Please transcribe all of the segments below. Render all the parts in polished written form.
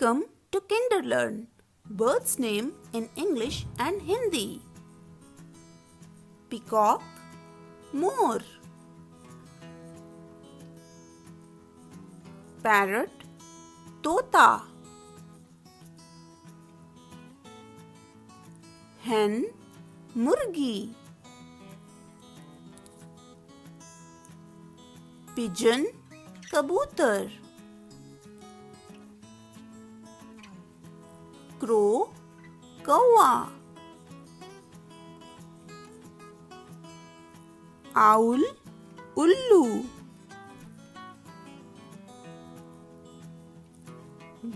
Welcome to Kinderlearn, Birds name in English and Hindi. Peacock, Moor. Parrot, Tota. Hen, Murgi. Pigeon, Kabutar. Crow, Kawa. Owl, Ullu.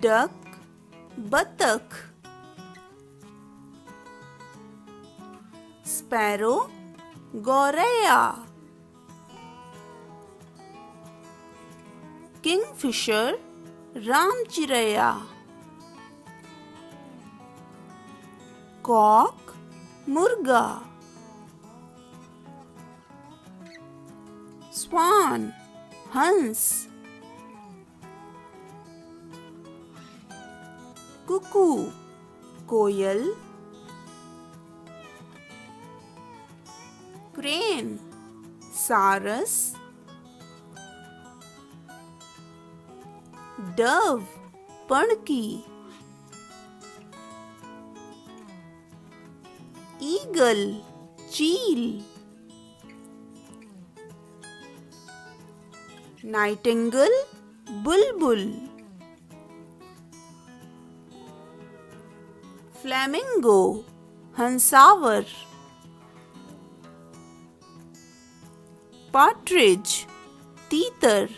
Duck, Battak. Sparrow, Goraya. Kingfisher, Ramchiraya. Cock, Murga. Swan, Hans. Cuckoo, Quail. Crane, Saras. Dove, Panchi. Eagle, Cheel. Nightingale, Bulbul. Flamingo, Hansavar. Partridge, Teeter.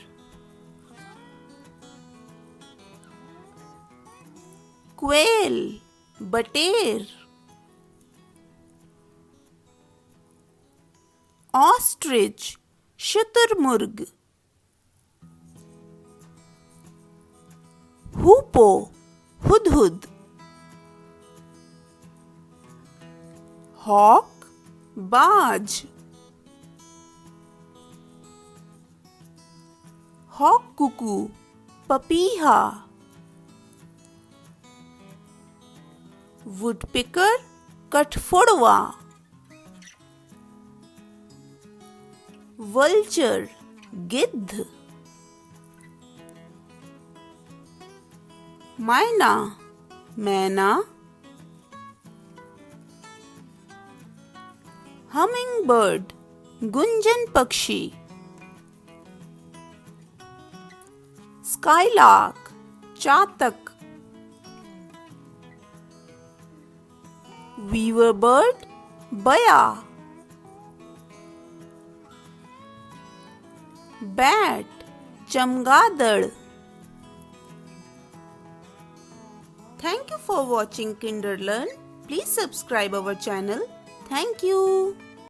Quail, Bater. Ostrich, Shuturmurg. Hoopoe, Hudhud. Hawk, Baj. Hawk cuckoo, Papiha. Woodpecker, Katfodwa. Vulture, Gidh. Mynah, Mynah. Hummingbird, Gunjan Pakshi. Skylark, Chatak. Weaver bird, Baya. Bat, Chamgadad. Thank you for watching Kinderlearn. Please subscribe our channel. Thank you.